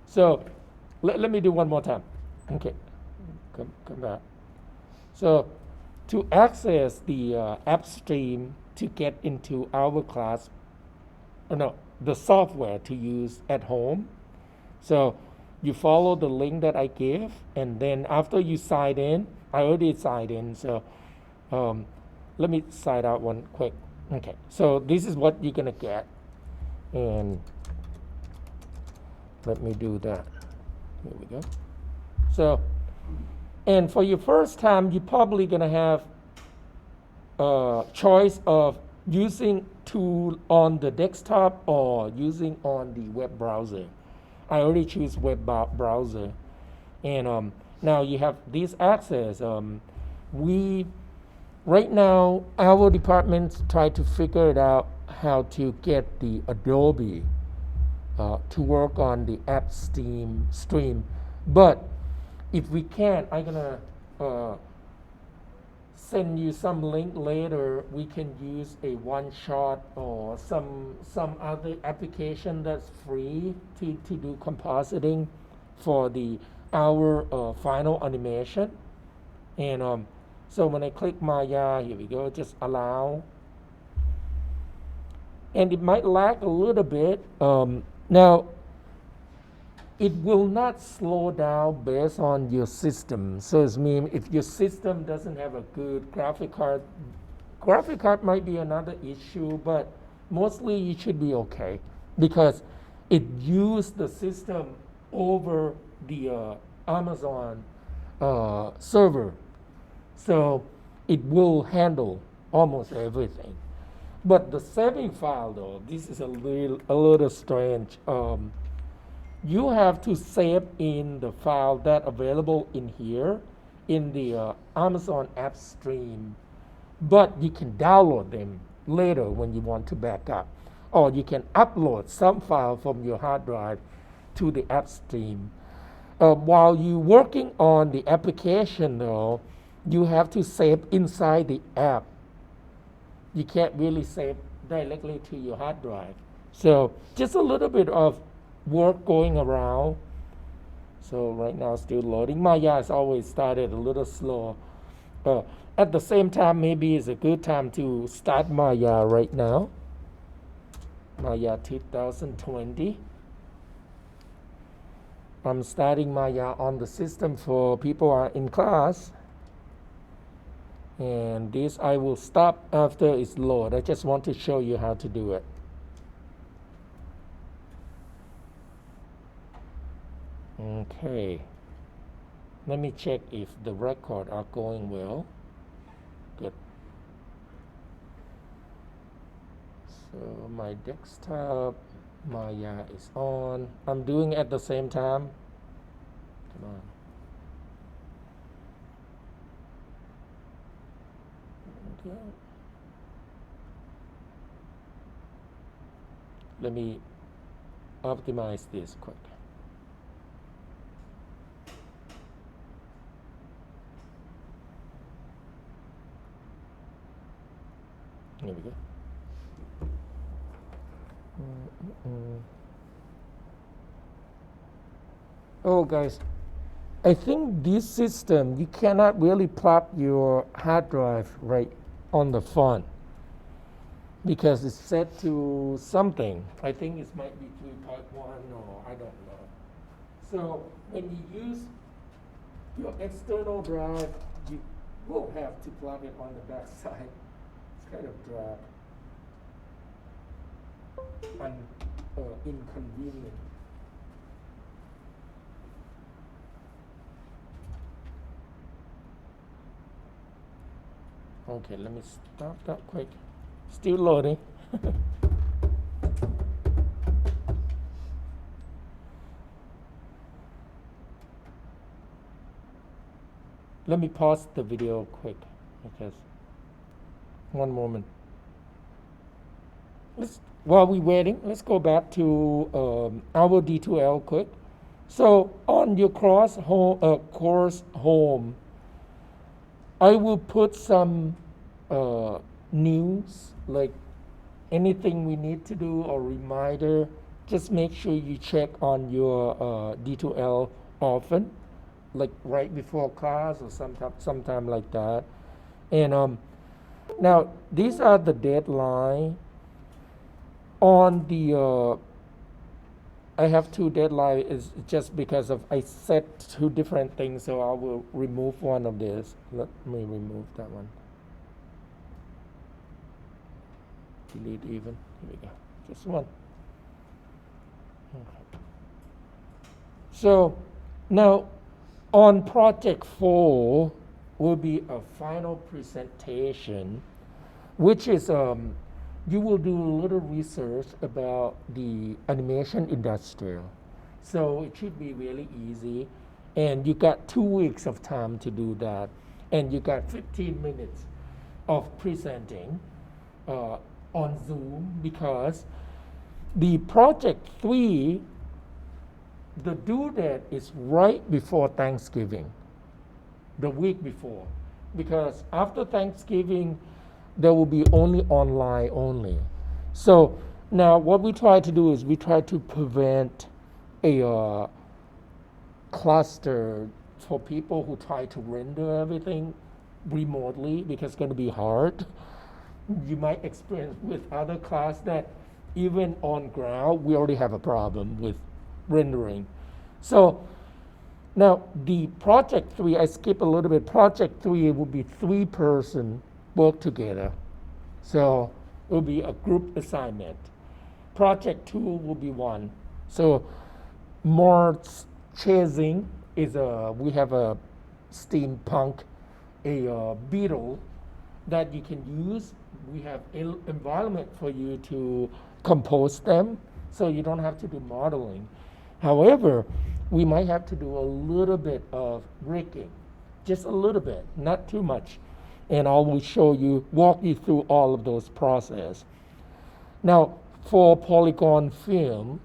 So let me do one more time. Okay, come back. So to access the app stream to get into our class, no, the software to use at home. So you follow the link that I gave, and then after you sign in, I already signed in, so let me sign out one quick. Okay, so this is what you're gonna get, and let me do that. Here we go. So, and for your first time, you're probably gonna have a choice of using tool on the desktop or using on the web browser. I already choose web browser, and now you have this access. We right now our department try to figure it out how to get the Adobe to work on the app stream, but if we can't, I'm gonna send you some link later. We can use a one-shot or some other application that's free to do compositing for our final animation. And so when I click Maya, here we go, just allow. And it might lag a little bit. Now, it will not slow down based on your system. So it means if your system doesn't have a good graphic card might be another issue, but mostly it should be okay because it used the system over the Amazon server. So it will handle almost everything. But the saving file though, this is a little strange. You have to save in the file that available in here in the Amazon app stream, but you can download them later when you want to back up, or you can upload some file from your hard drive to the app stream. While you're working on the application though, you have to save inside the app. You can't really save directly to your hard drive. So just a little bit of work going around. So right now still loading. Maya has always started a little slow. At the same time, maybe it's a good time to start Maya right now. Maya 2020. I'm starting Maya on the system for people who are in class. And this I will stop after it's loaded. I just want to show you how to do it. Okay, let me check if the records are going well. Good. So my desktop, Maya is on. I'm doing it at the same time. Come on. Okay. Let me optimize this quick. Here we go. Oh, guys, I think this system, you cannot really plug your hard drive right on the front because it's set to something. I think it might be 3.1 or I don't know. So when you use your external drive, you will have to plug it on the back side. Kind of drag and inconvenient. Okay, let me stop that quick. Still loading. Let me pause the video quick because one moment. While we're waiting, let's go back to our D2L quick. So on your course home, I will put some news, like anything we need to do or reminder just make sure you check on your D2L often, like right before class or sometime like that. And now these are the deadline. On the I have two deadlines is just because of I set two different things, so I will remove one of this. Let me remove that one. Delete even. Here we go. Just one. Okay. So now on project 4 will be a final presentation, which is you will do a little research about the animation industry. So it should be really easy. And you got 2 weeks of time to do that. And you got 15 minutes of presenting on Zoom, because the project 3, the due date is right before Thanksgiving, the week before. Because after Thanksgiving, there will be only online only. So now what we try to do is we try to prevent a cluster for people who try to render everything remotely, because it's going to be hard. You might experience with other class that even on ground, we already have a problem with rendering. So now the project 3, I skip a little bit. Project 3 will be 3 person work together. So it will be a group assignment. Project 2 will be 1. So more chasing is we have a steampunk, a beetle that you can use. We have environment for you to compose them, so you don't have to do modeling. However, we might have to do a little bit of rigging, just a little bit, not too much. And I will walk you through all of those processes. Now, for polygon film,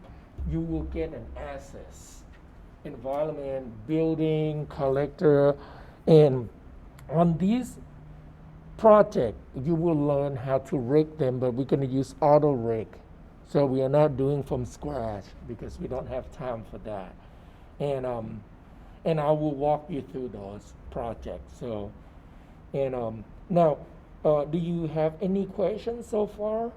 you will get an access, environment, building, collector, and on these projects, you will learn how to rig them, but we're going to use auto rig. So we are not doing from scratch because we don't have time for that. And I will walk you through those projects. So. And now, do you have any questions so far?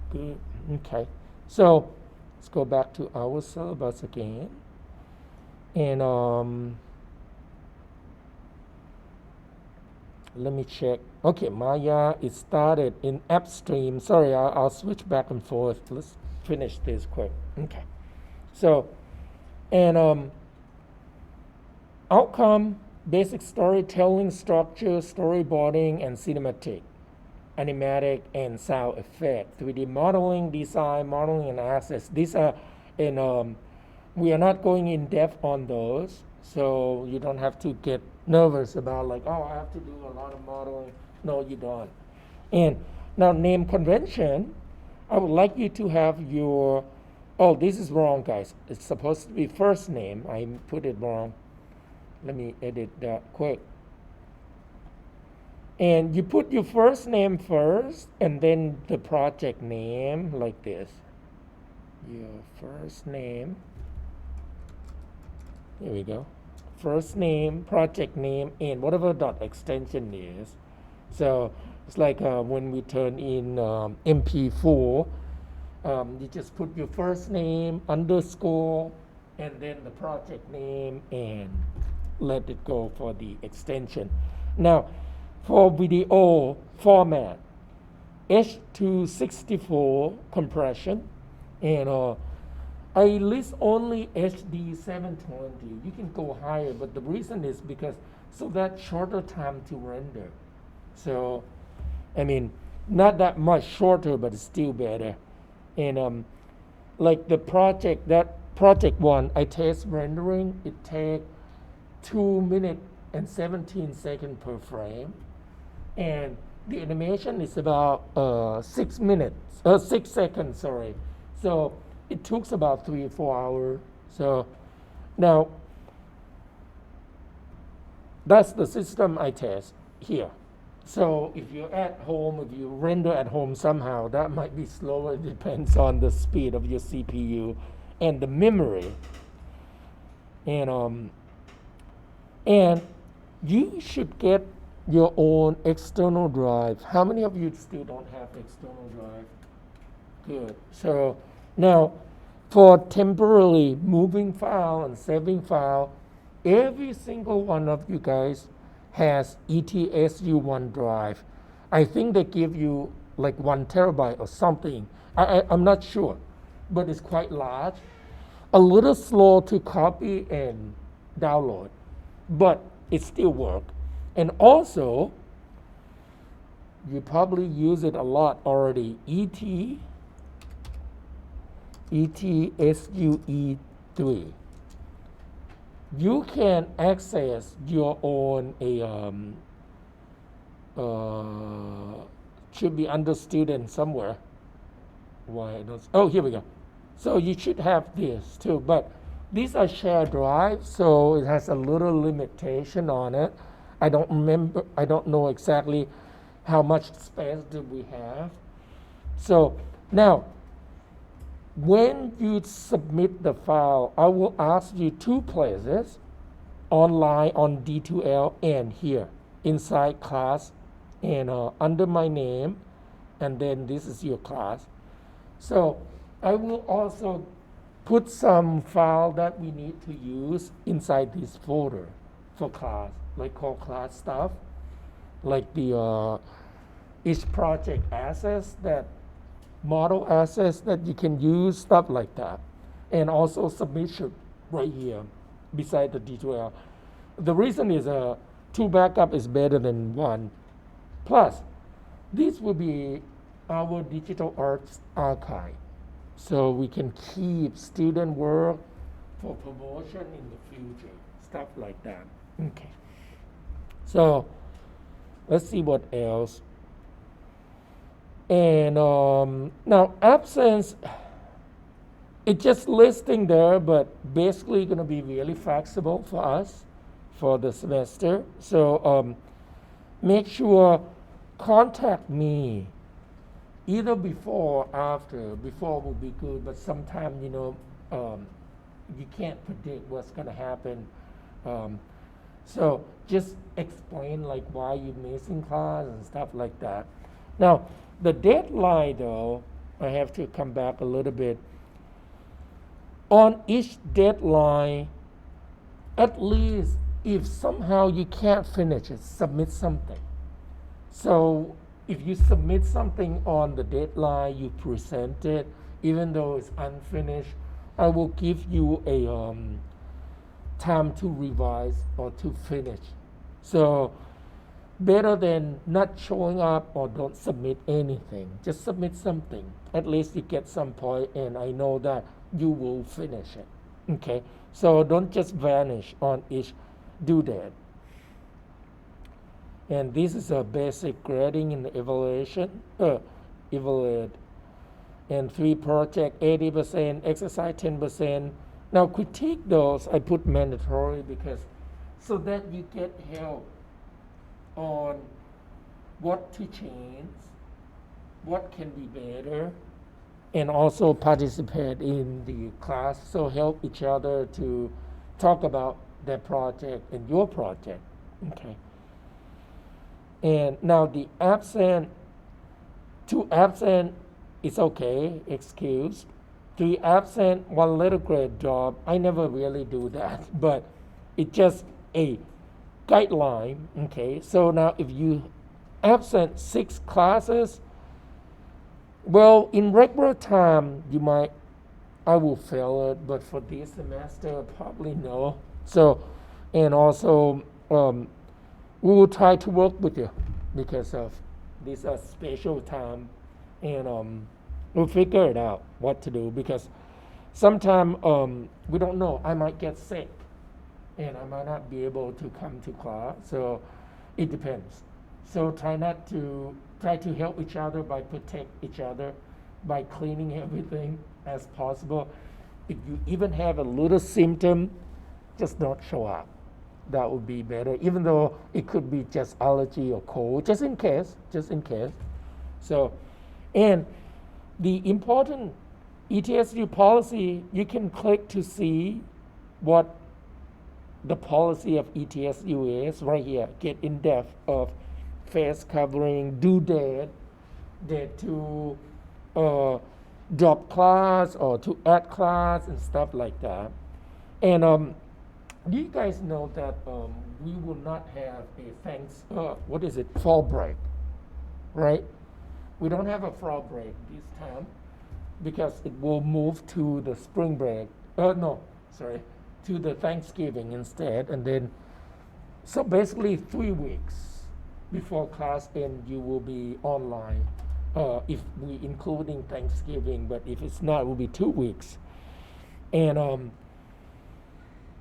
Good. Okay. So let's go back to our syllabus again. And let me check. Okay, Maya is started in upstream. Sorry, I'll switch back and forth. Let's finish this quick. Okay. So, and outcome. Basic storytelling, structure, storyboarding, and cinematic, animatic, and sound effect. 3D modeling, design, modeling, and access. These are, and we are not going in depth on those, so you don't have to get nervous about like, oh, I have to do a lot of modeling. No, you don't. And now name convention, I would like you to have your, oh, this is wrong, guys. It's supposed to be first name. I put it wrong. Let me edit that quick. And you put your first name first, and then the project name, like this. Your first name. Here we go. First name, project name, and whatever dot extension is. So it's like when we turn in MP4, you just put your first name, underscore, and then the project name, and let it go for the extension. Now, for video format, H.264 compression, and I list only HD 720. You can go higher, but the reason is because so that shorter time to render. So, I mean, not that much shorter, but it's still better. And like the project 1, I test rendering. It takes 2 minutes and 17 seconds per frame, and the animation is about 6 seconds. Sorry, so it took about 3 or 4 hours. So now that's the system I test here. So if you're at home, if you render at home somehow, that might be slower. It depends on the speed of your CPU and the memory. And and you should get your own external drive. How many of you still don't have external drive? Good. So now, for temporarily moving file and saving file, every single one of you guys has ETSU OneDrive. I think they give you like 1 terabyte or something. I'm not sure, but it's quite large. A little slow to copy and download, but it still works. And also, you probably use it a lot already. ETSUE3. You can access your own should be under student somewhere. Why not? Oh, here we go. So you should have this too, but these are shared drives, so it has a little limitation on it. I don't know exactly how much space do we have. So now, when you submit the file, I will ask you 2 places, online on D2L and here, inside class, and under my name, and then this is your class. So I will also put some file that we need to use inside this folder for class, like called class stuff, like the each project assets, that model assets that you can use, stuff like that. And also submission right here beside the D2L. The reason is 2 backup is better than 1. Plus, this will be our digital arts archive. So we can keep student work for promotion in the future, stuff like that. Okay. So let's see what else. And now absence, it's just listing there, but basically going to be really flexible for us for the semester. So make sure contact me either before or after. Before would be good, but sometimes you can't predict what's going to happen. So just explain like why you're missing class and stuff like that. Now, the deadline, though, I have to come back a little bit. On each deadline, at least if somehow you can't finish it, submit something. So if you submit something on the deadline, you present it, even though it's unfinished, I will give you a time to revise or to finish. So better than not showing up or don't submit anything. Just submit something. At least you get some point, and I know that you will finish it. Okay? So don't just vanish on each due date. And this is a basic grading and evaluate. And 3 project, 80%, exercise 10%. Now critique those, I put mandatory because so that you get help on what to change, what can be better, and also participate in the class. So help each other to talk about their project and your project. Okay. And now the absent, 2 absent is okay, excused. 3 absent, 1 letter grade job. I never really do that, but it's just a guideline. Okay, so now if you absent 6 classes, well, in regular time I will fail it, but for this semester probably no. So, and also we will try to work with you because of this special time, and we'll figure it out what to do, because sometimes we don't know, I might get sick and I might not be able to come to class, so it depends. So try to help each other by protect each other by cleaning everything as possible. If you even have a little symptom, just don't show up. that would be better, even though it could be just allergy or cold, just in case. So, and the important ETSU policy, you can click to see what the policy of ETSU is right here. Get in depth of face covering, due date to drop class or to add class and stuff like that. And do you guys know that we will not have a fall break, right? We don't have a fall break this time because it will move to the spring break. To the Thanksgiving instead. And then, so basically 3 weeks before class end, you will be online. If we including Thanksgiving, but if it's not, it will be 2 weeks. And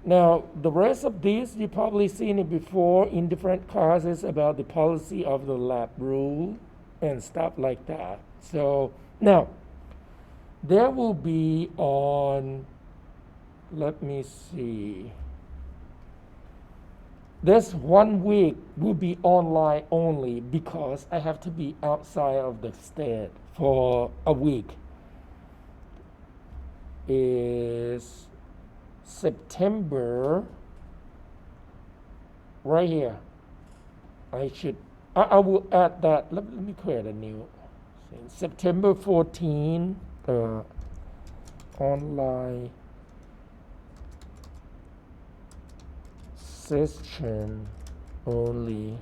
now the rest of this, you've probably seen it before in different classes about the policy of the lab rule and stuff like that. So now, there will be on, let me see, this 1 week will be online only because I have to be outside of the state for a week. Is September, right here. I will add that. Let me create a new thing. September 14, online session only,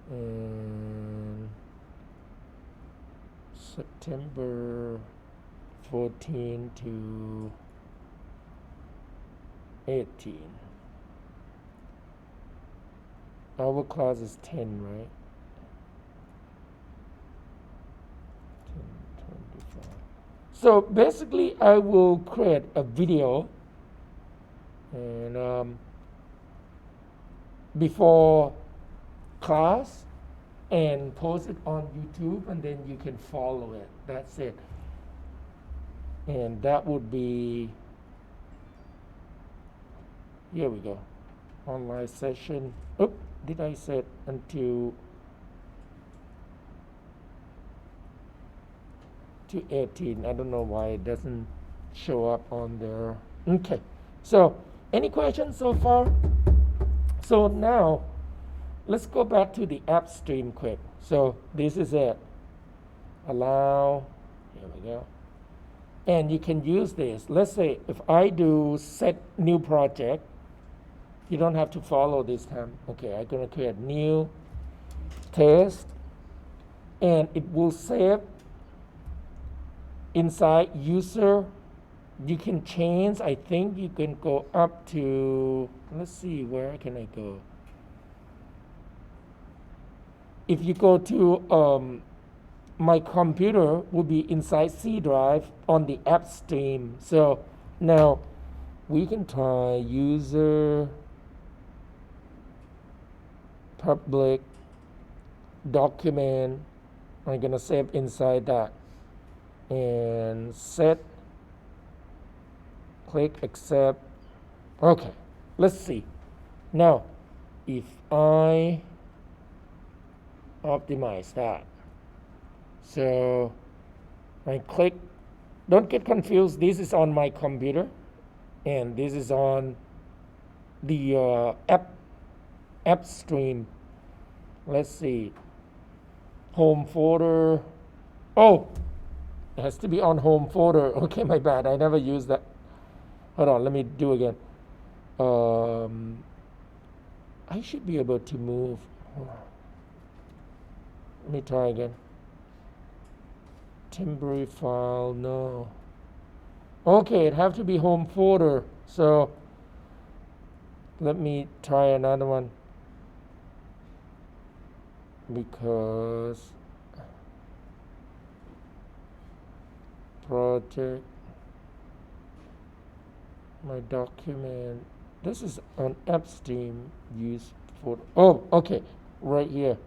and September 14 to 18. Our class is 10, right? 10:25. So basically, I will create a video and before class and post it on YouTube, and then you can follow it. That's it. And that would be, here we go, online session. Oops, did I set until to 18? I don't know why it doesn't show up on there. Okay, so any questions so far? So now, let's go back to the app stream quick. So this is it. Allow, here we go. And you can use this. Let's say if I do set new project, you don't have to follow this time. Okay, I'm gonna create new test, and it will save inside user. You can change, I think you can go up to, let's see, where can I go? If you go to my computer will be inside C drive on the app stream. So now we can try user public document. I'm gonna save inside that and set, click accept. Okay, let's see. Now if I optimize that, so I click, don't get confused, this is on my computer and this is on the app stream. Let's see, home folder. Oh, it has to be on home folder. Okay, my bad, I never used that. Hold on, let me do again. I should be able to move. Let me try again. Temporary file, no. Okay, it have to be home folder. So let me try another one, because project, my document, this is on app stream, use for, oh, okay, right here.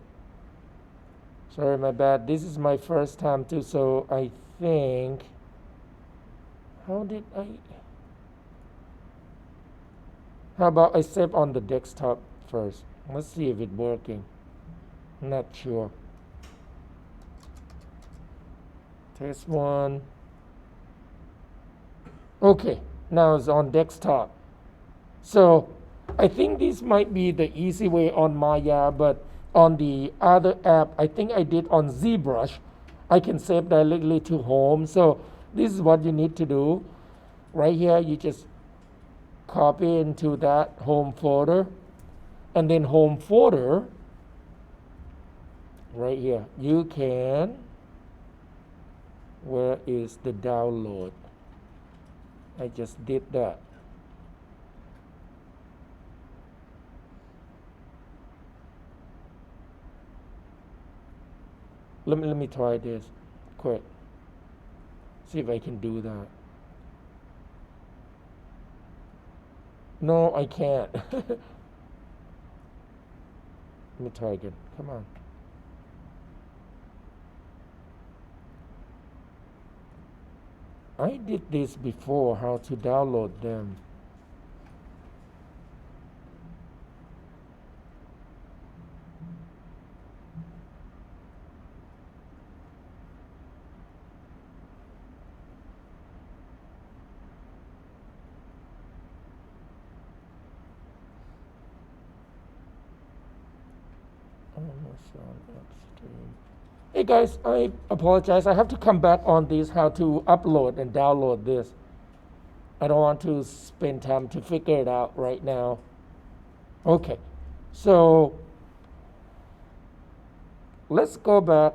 Sorry, my bad. This is my first time too, so I think, how did I? How about I save on the desktop first? Let's see if it's working. Not sure. Test one. Okay, now it's on desktop. So I think this might be the easy way on Maya, but on the other app, I think I did on ZBrush, I can save directly to home. So this is what you need to do. Right here, you just copy into that home folder, and then home folder, right here, you can, where is the download? I just did that. Let me try this quick. See if I can do that. No, I can't. Let me try again. Come on. I did this before, how to download them. Hey guys, I apologize. I have to come back on this, how to upload and download this. I don't want to spend time to figure it out right now. Okay, so let's go back.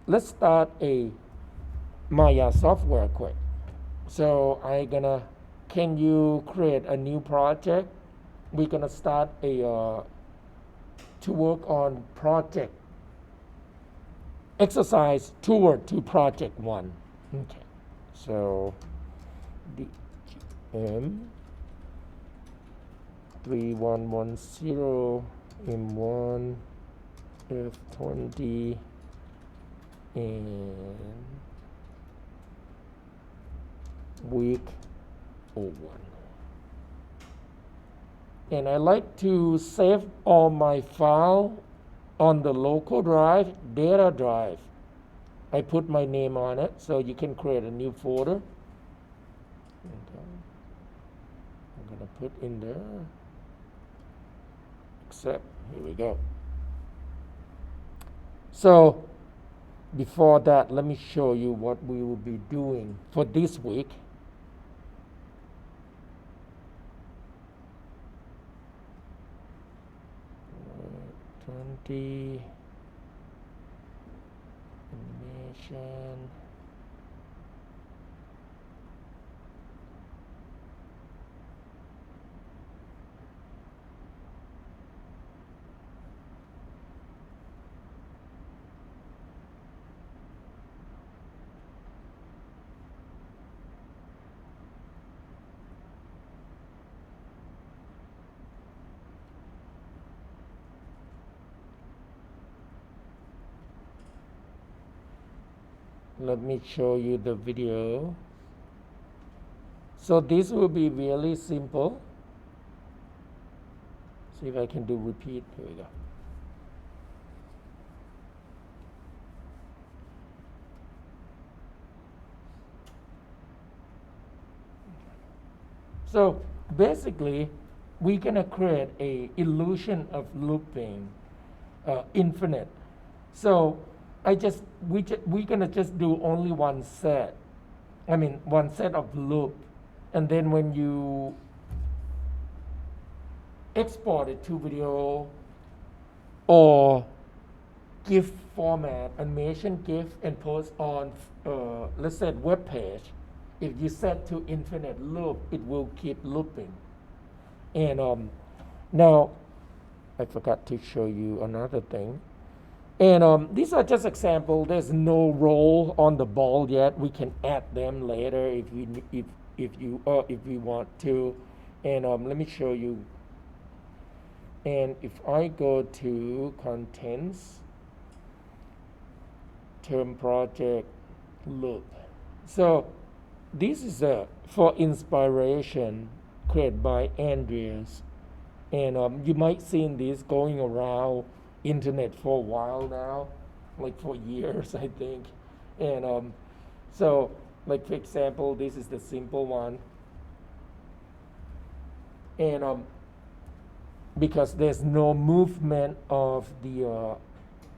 Let's start a Maya software quick. So can you create a new project? We're gonna start to work on project exercise toward to project 1. Okay, so DIGM3110M1F20 and week 01. And I like to save all my file on the local drive, data drive. I put my name on it, so you can create a new folder. Okay. I'm gonna put in there, accept, here we go. So before that, let me show you what we will be doing for this week. Animation. Let me show you the video. So this will be really simple. See if I can do repeat. Here we go. So basically, we're gonna create a illusion of looping, infinite. So we're gonna just do only one set. One set of loop, and then when you export it to video or GIF format, animation GIF, and post on, let's say, web page. If you set to infinite loop, it will keep looping. And now, I forgot to show you another thing. And these are just examples. There's no roll on the ball yet. We can add them later if we want to. And let me show you. And if I go to contents, term project loop. So this is for inspiration created by Andreas. And you might seen this going around internet for a while now, like for years, I think. And so, like for example, this is the simple one. And because there's no movement of the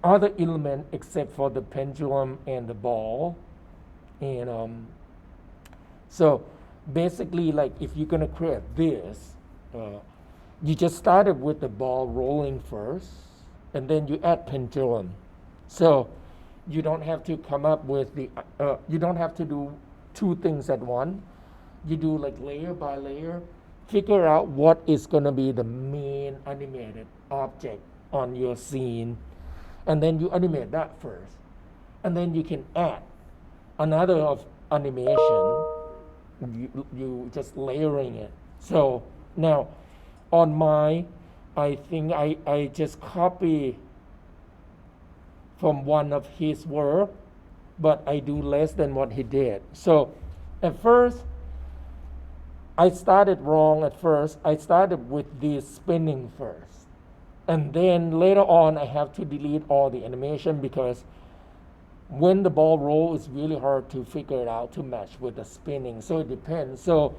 other element except for the pendulum and the ball. And so basically, like if you're gonna create this, you just started with the ball rolling first, and then you add pendulum. So you don't have to come up with the, you don't have to do two things at once. You do like layer by layer, figure out what is going to be the main animated object on your scene, and then you animate that first. And then you can add another of animation, you just layering it. So now on my, I think I just copy from one of his work, but I do less than what he did. So at first, I started wrong at first. I started with this spinning first. And then later on, I have to delete all the animation because when the ball rolls, it's really hard to figure it out to match with the spinning. So it depends. So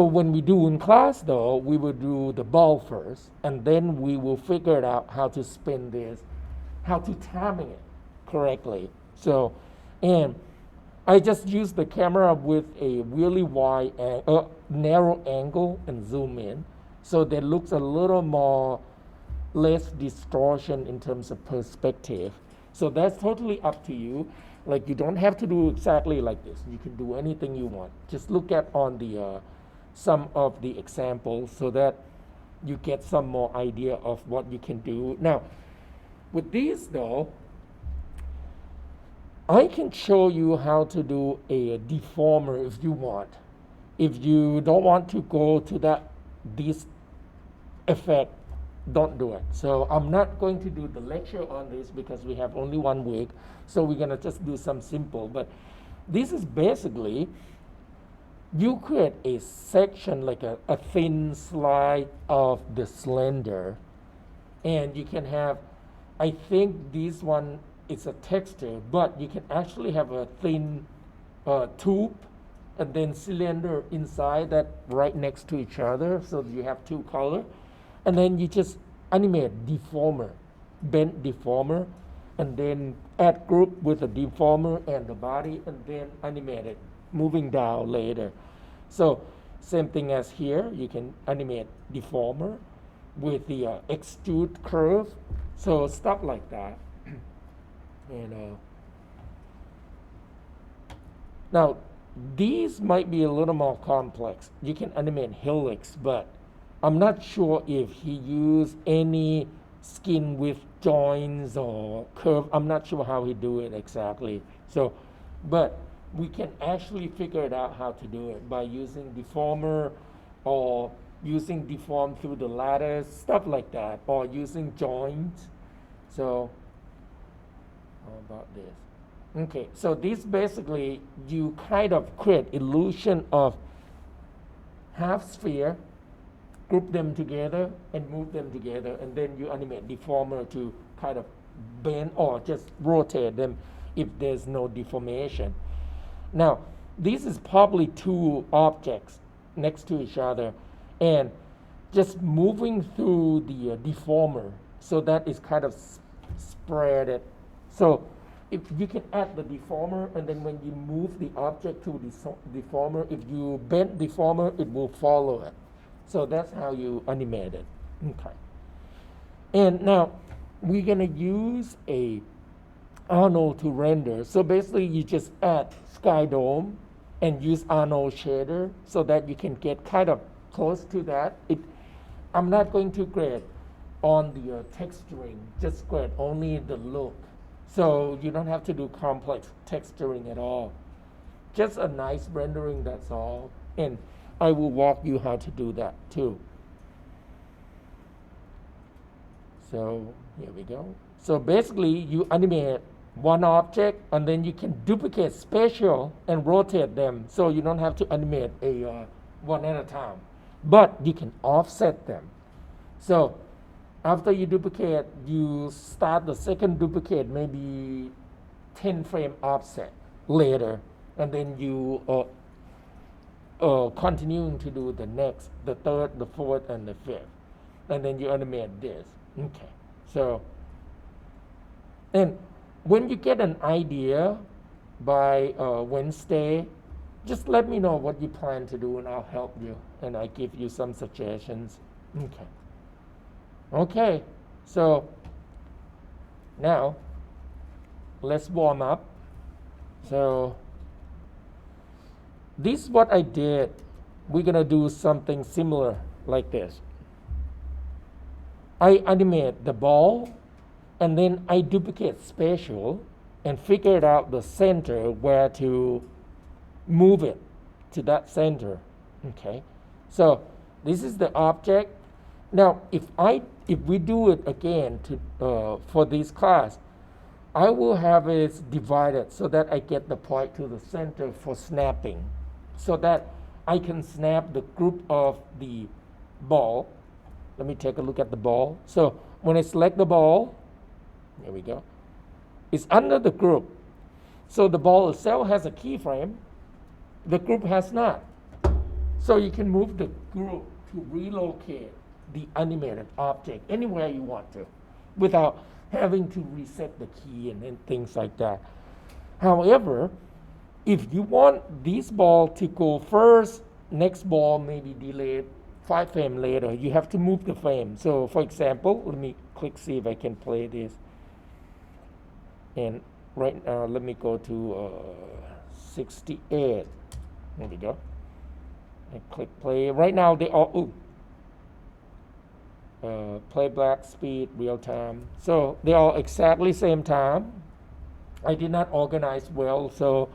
when we do in class, though, we will do the ball first, and then we will figure it out how to spin this, how to timing it correctly. So, and I just use the camera with a really wide, narrow angle and zoom in, so that looks a little more, less distortion in terms of perspective. So that's totally up to you. Like you don't have to do exactly like this. You can do anything you want. Just look at on the some of the examples so that you get some more idea of what you can do. Now, with these though, I can show you how to do a deformer if you want. If you don't want to go to this effect, don't do it. So I'm not going to do the lecture on this because we have only 1 week. So we're gonna just do some simple, but this is basically, you create a section like a thin slide of the slender, and you can have, I think this one is a texture, but you can actually have a thin tube and then cylinder inside that right next to each other, so you have 2 colors. And then you just animate deformer, bend deformer, and then add group with the deformer and the body, and then animate it moving down later. So same thing as here, you can animate deformer with the extrude curve, so stuff like that. And now these might be a little more complex. You can animate helix, but I'm not sure if he used any skin with joints or curve. I'm not sure how he do it exactly. So, but we can actually figure it out how to do it by using deformer or using deform through the lattice, stuff like that, or using joints. So, how about this? Okay, so this basically, you kind of create illusion of half sphere, group them together and move them together, and then you animate deformer to kind of bend or just rotate them if there's no deformation. Now, this is probably 2 objects next to each other, and just moving through the deformer, so that is kind of spread it. So if you can add the deformer, and then when you move the object to the deformer, if you bend deformer, it will follow it. So that's how you animate it. Okay. And now we're gonna use a Arnold to render. So basically you just add sky dome and use Arnold Shader so that you can get kind of close to that. I'm not going to grade on the texturing, just grade only the look. So you don't have to do complex texturing at all. Just a nice rendering, that's all. And I will walk you how to do that too. So here we go. So basically you animate one object, and then you can duplicate spatial and rotate them, so you don't have to animate one at a time. But you can offset them. So after you duplicate, you start the second duplicate, maybe 10 frame offset later, and then you continuing to do the next, the third, the fourth, and the fifth, and then you animate this. Okay, so and when you get an idea by Wednesday, just let me know what you plan to do, and I'll help you, and I give you some suggestions. Okay, so now let's warm up. So this is what I did. We're gonna do something similar like this. I animate the ball, and then I duplicate spatial and figured out the center where to move it to that center. Okay, so this is the object. Now if we do it again for this class, I will have it divided so that I get the point to the center for snapping, so that I can snap the group of the ball. Let me take a look at the ball. So when I select the ball, here we go, it's under the group. So the ball itself has a keyframe, the group has not. So you can move the group to relocate the animated object anywhere you want to without having to reset the key and things like that. However, if you want this ball to go first, next ball maybe delayed 5 frames later, you have to move the frame. So for example, let me click see if I can play this. And right now, let me go to 68. There we go. And click play. Right now, they all, playback speed, real time. So they all exactly same time. I did not organize well, so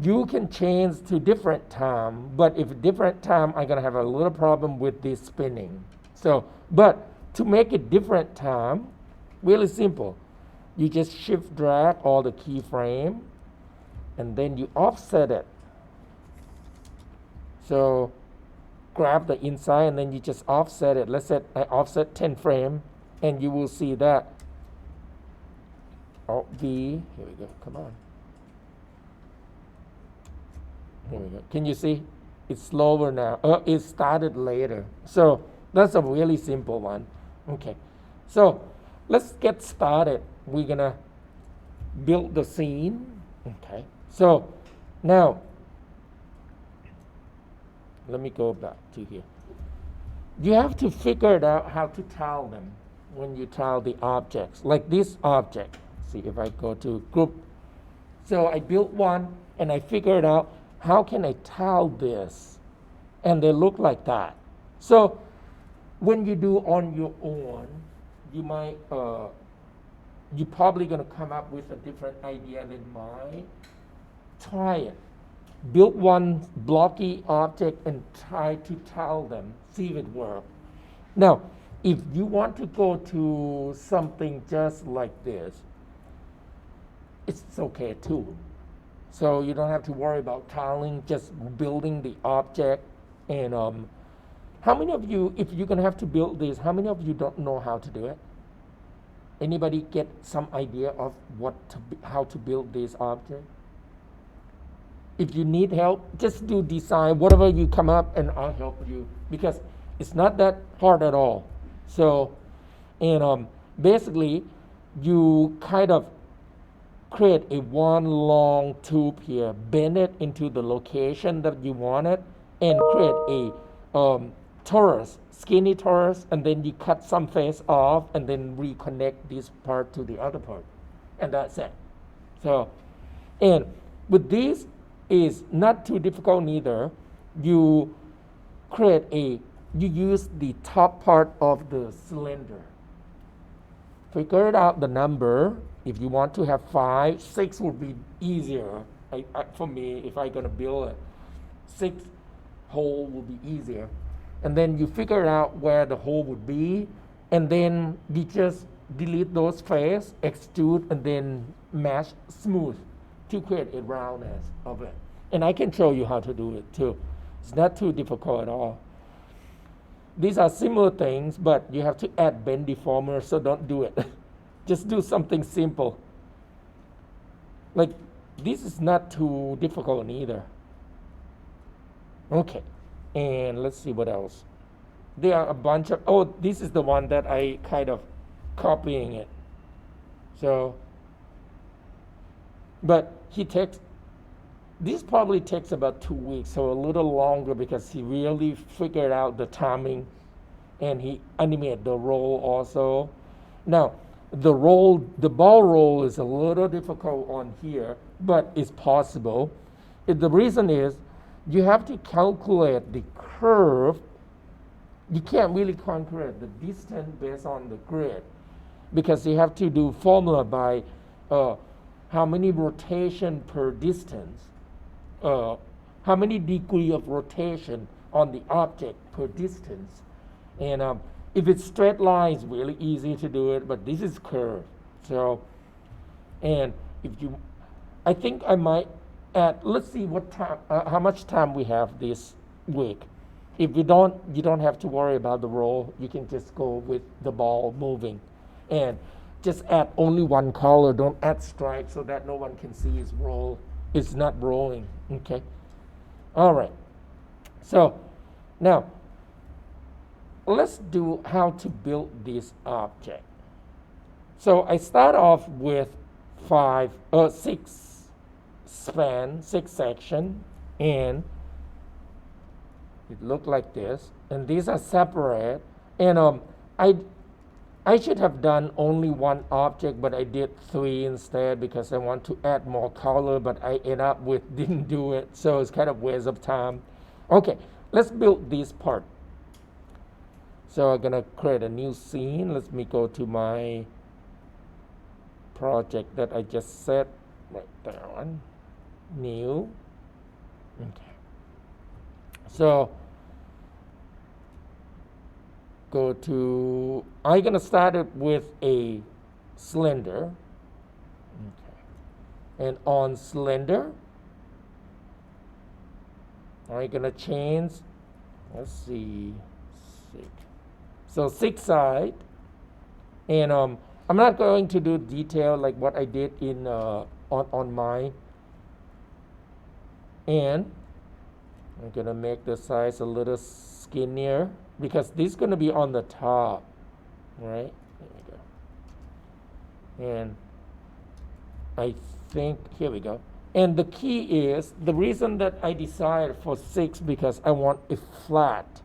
you can change to different time, but if different time, I'm gonna have a little problem with this spinning. So, but to make it different time, really simple. You just shift drag all the keyframe, and then you offset it. So grab the inside, and then you just offset it. Let's say I offset 10 frame, and you will see that. Alt V, here we go, come on. Here we go. Can you see? It's slower now. It started later. So that's a really simple one. Okay. So let's get started. We're gonna build the scene. Okay. So now let me go back to here. You have to figure it out how to tile them when you tile the objects. Like this object. See if I go to group. So I built one and I figured out how can I tile this? And they look like that. So when you do on your own, you might, you're probably gonna come up with a different idea than mine. Try it. Build one blocky object and try to tile them, see if it works. Now, if you want to go to something just like this, it's okay too. So you don't have to worry about tiling, just building the object. And how many of you, if you're gonna have to build this, how many of you don't know how to do it? Anybody get some idea of how to build this object? If you need help, just do design, whatever you come up, and I'll help you, because it's not that hard at all. So, and basically, you kind of create a one long tube here, bend it into the location that you want it, and create a torus, skinny torus, and then you cut some face off, and then reconnect this part to the other part, and that's it. So, and with this, is not too difficult neither. You you use the top part of the cylinder. Figure out the number. If you want to have 5, 6 would be easier. For me, if I'm gonna build a 6 hole would be easier. And then you figure out where the hole would be, and then you just delete those faces, extrude, and then mesh smooth to create a roundness of it. And I can show you how to do it too. It's not too difficult at all. these are similar things, but you have to add bend deformer, so don't do it. Just do something simple. Like, this is not too difficult either. Okay, and let's see what else. There are a bunch of, oh, this is the one that I kind of copying it. So, but this probably takes about 2 weeks, so a little longer because he really figured out the timing and he animated the roll also. Now, the ball roll is a little difficult on here, but it's possible. The reason is you have to calculate the curve. You can't really calculate the distance based on the grid because you have to do formula by how many rotation per distance, how many degree of rotation on the object per distance. And if it's straight line, it's really easy to do it, but this is curve. So, and I think I might add, let's see what time, how much time we have this week. If you don't have to worry about the roll. You can just go with the ball moving. And just add only one color, don't add stripes so that no one can see his roll. It's not rolling, okay? All right, so now let's do how to build this object. So I start off with 6 section, and it looked like this, and these are separate, and I should have done only one object, but I did 3 instead because I want to add more color, but I end up with didn't do it, so it's kind of waste of time. Okay, let's build this part. So I'm gonna create a new scene. Let me go to my project that I just set right down, new. Okay, so go to, I'm gonna start it with a slender. Okay, and on slender I'm gonna change, let's see, 6. So 6 side, and I'm not going to do detail like what I did in on mine. And I'm gonna make the size a little skinnier because this is gonna be on the top, right? There we go. And I think, here we go. And the key is, the reason that I decided for 6 because I want a flat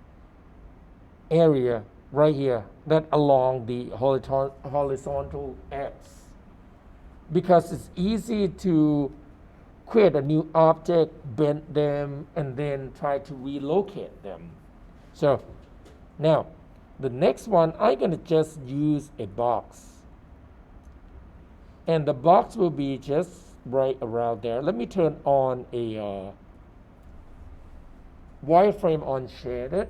area right here that along the horizontal X, because it's easy to create a new object, bend them, and then try to relocate them. So now the next one, I'm gonna just use a box, and the box will be just right around there. Let me turn on a wireframe on shaded.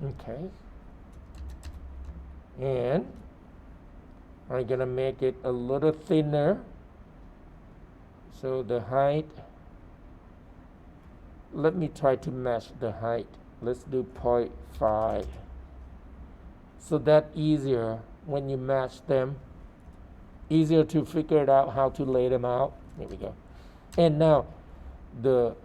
Okay, and I'm gonna make it a little thinner. So the height, let me try to match the height. Let's do 0.5. So that easier when you match them, easier to figure it out how to lay them out. There we go. And now the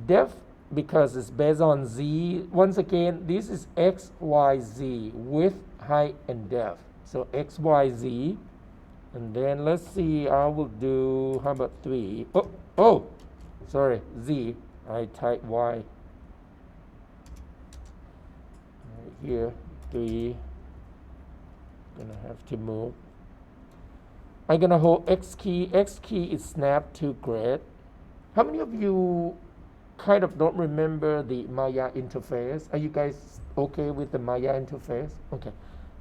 depth, because it's based on Z, once again, this is X, Y, Z, width, height, and depth. So X, Y, Z. And then let's see, I will do, how about 3? Oh, sorry, Z. I type Y. Right here, 3. Gonna have to move. I'm gonna hold X key. X key is snap to grid. How many of you kind of don't remember the Maya interface? Are you guys okay with the Maya interface? Okay,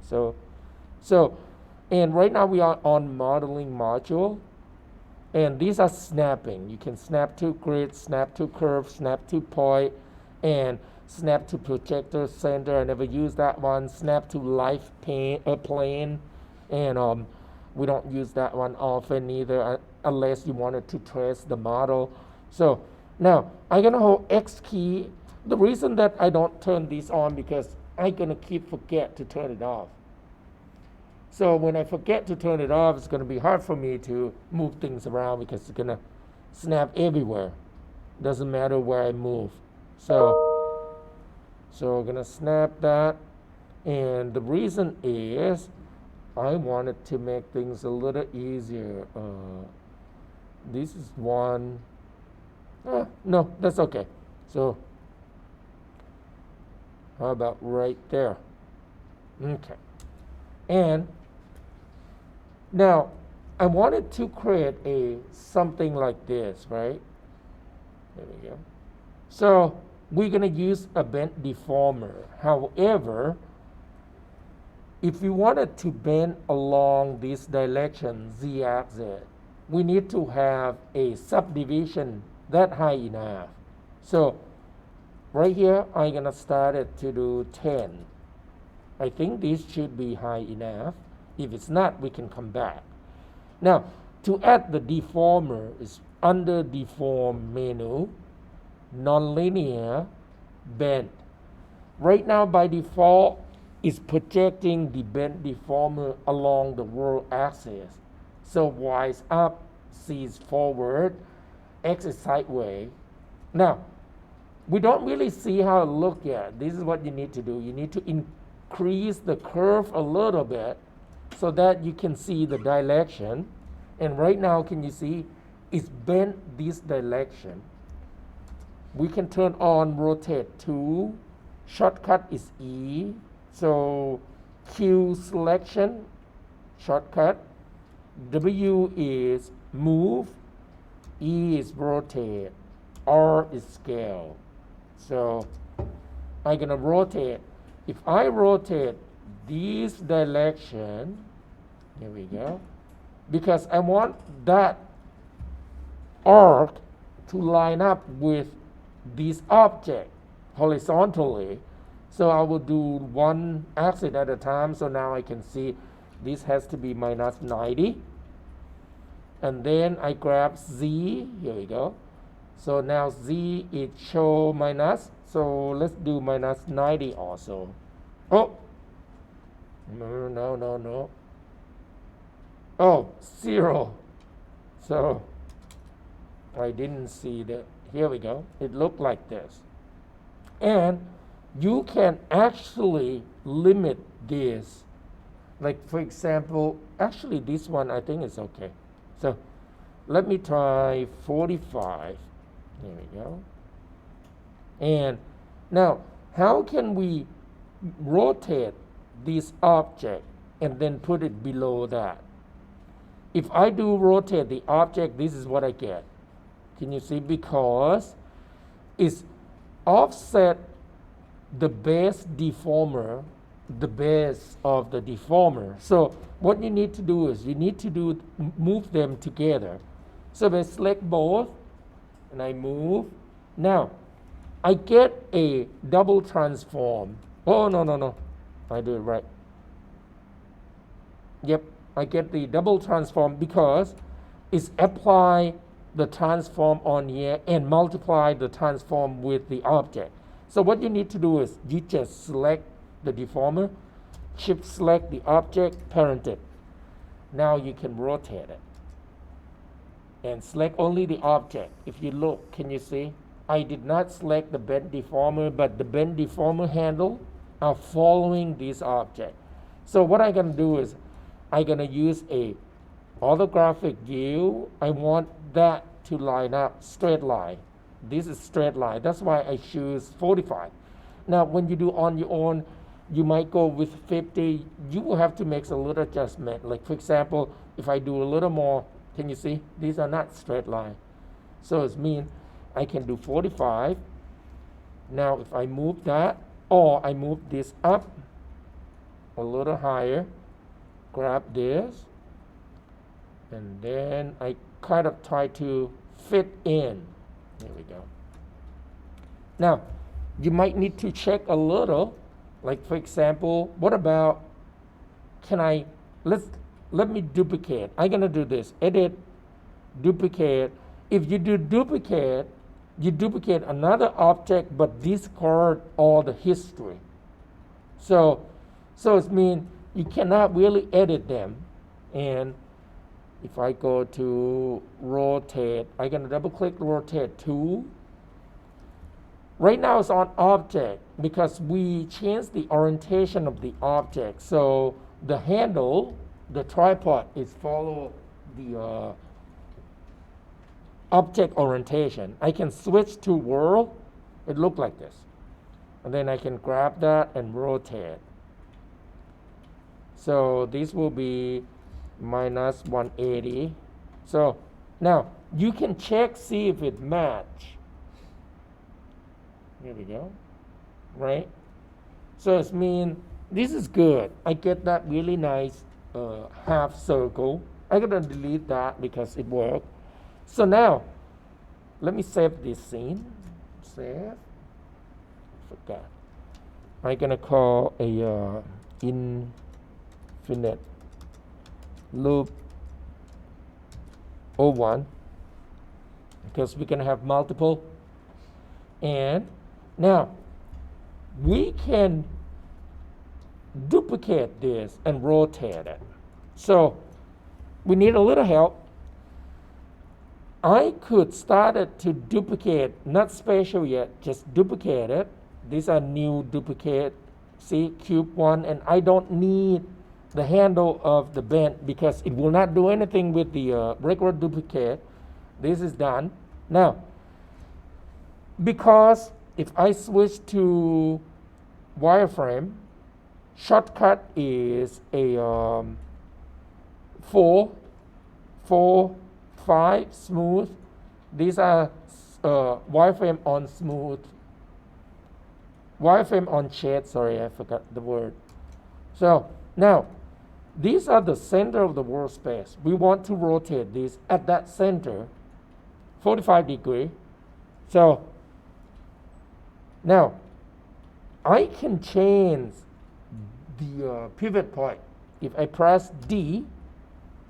so, and right now we are on modeling module, and these are snapping. You can snap to grid, snap to curve, snap to point, and snap to projector center. I never use that one. Snap to life plane, and we don't use that one often either, unless you wanted to trace the model. So now I'm gonna hold X key The reason that I don't turn this on because I'm gonna forget to turn it off. So when I forget to turn it off, it's gonna be hard for me to move things around because it's gonna snap everywhere. Doesn't matter where I move. So we're gonna snap that, and the reason is I wanted to make things a little easier. This is one. No, that's okay. So how about right there? Okay. And now I wanted to create something like this, right? There we go. So we're going to use a bend deformer. However, if we wanted to bend along this direction, z-axis, we need to have a subdivision that high enough. So right here, I'm going to start it to do 10. I think this should be high enough. If it's not, we can come back. Now, to add the deformer is under Deform menu, Nonlinear, Bend. Right now, by default, it's projecting the bend deformer along the world axis. So Y is up, Z is forward, X is sideways. Now, we don't really see how it looks yet. This is what you need to do. You need to increase the curve a little bit so that you can see the direction. And right now, can you see it's bent this direction? We can turn on rotate to, shortcut is E. So Q selection, shortcut. W is move, E is rotate, R is scale. So I'm gonna rotate. If I rotate this direction, here we go, because I want that arc to line up with this object horizontally. So I will do one axis at a time. So now I can see this has to be minus 90. And then I grab Z, here we go. So now Z is show minus. So let's do minus 90 also. Oh, no. Oh, 0. So I didn't see that. Here we go. It looked like this. And you can actually limit this. Like for example, actually this one I think is okay. So let me try 45. There we go. And now, how can we rotate this object and then put it below that? If I do rotate the object, this is what I get. Can you see? Because it's offset the base deformer, the base of the deformer. So what you need to do is you need to move them together. So if I select both and I move, now I get a double transform. Oh, no. I do it right. Yep, I get the double transform because it's apply the transform on here and multiply the transform with the object. So what you need to do is you just select the deformer, shift select the object, parent it. Now you can rotate it and select only the object. If you look, can you see? I did not select the bend deformer, but the bend deformer handle are following this object. So what I'm going to do is I'm going to use a holographic view. I want that to line up straight line. This is straight line. That's why I choose 45. Now, when you do on your own, you might go with 50. You will have to make a little adjustment. Like for example, if I do a little more, can you see? These are not straight line. So it means I can do 45. Now, if I move that, or I move this up a little higher, grab this, and then I kind of try to fit in. There we go. Now, you might need to check a little, like for example, what about, let me duplicate. I'm gonna do this, edit, duplicate. If you do duplicate, you duplicate another object but discard all the history. So it means you cannot really edit them. And if I go to rotate, I'm going to double click rotate tool. Right now it's on object because we changed the orientation of the object. So the handle, the tripod is follow the object orientation. I can switch to world. It look like this. And then I can grab that and rotate. So this will be minus 180. So now you can check, see if it match. Here we go, right? So it means this is good. I get that really nice half circle. I'm gonna delete that because it worked. So now, let me save this scene. Save. Forgot. I'm gonna call a infinite loop 01 because we can have multiple. And now we can duplicate this and rotate it. So we need a little help. I could start it to duplicate, not spatial yet, just duplicate it. These are new duplicate, see, cube 1, and I don't need the handle of the bend because it will not do anything with the regular duplicate. This is done. Now, because if I switch to wireframe, shortcut is a 4, 5 smooth. These are wireframe on smooth. Wireframe on shade, sorry, I forgot the word. So now, these are the center of the workspace. We want to rotate this at that center, 45 degrees. So now, I can change the pivot point. If I press D,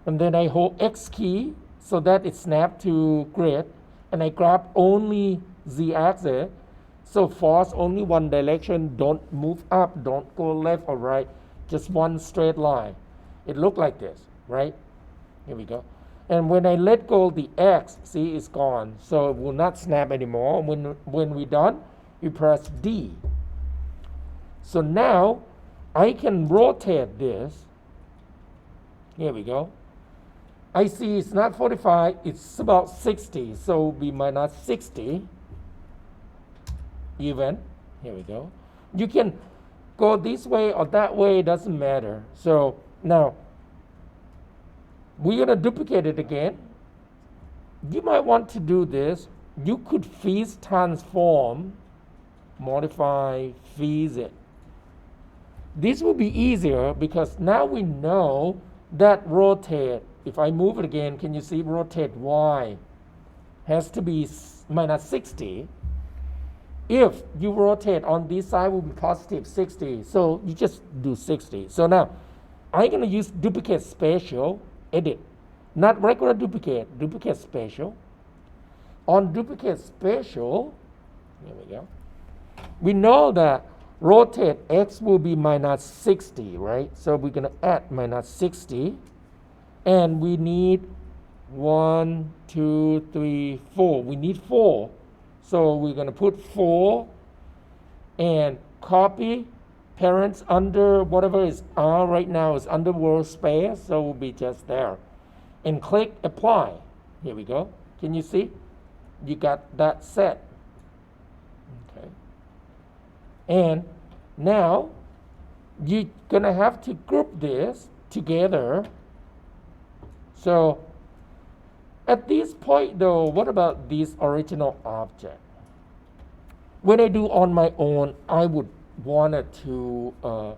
and then I hold X key so that it snaps to grid, and I grab only Z axis, so force only one direction, don't move up, don't go left or right, just one straight line. It look like this, right? Here we go. And when I let go the X, see, it's gone, so it will not snap anymore. When we're done, we press D. So now I can rotate this. Here we go. I see it's not 45, it's about 60, so it will be minus 60. Even. Here we go. You can go this way or that way, it doesn't matter. So now we're going to duplicate it again. You might want to do this. You could freeze transform, modify, freeze it. This will be easier because now we know that rotate. If I move it again, can you see rotate Y has to be minus 60. If you rotate on this side, will be positive 60. So you just do 60. So now I'm going to use duplicate spatial, edit. Not regular duplicate, duplicate spatial. On duplicate spatial, here we go. We know that rotate X will be minus 60, right? So we're going to add minus 60. And we need 1, 2, 3, 4. We need 4. So we're going to put 4 and copy parents under whatever is R right now is under workspace. So we'll be just there. And click apply. Here we go. Can you see? You got that set. Okay. And now you're going to have to group this together. So at this point though, what about this original object? When I do on my own, I would want to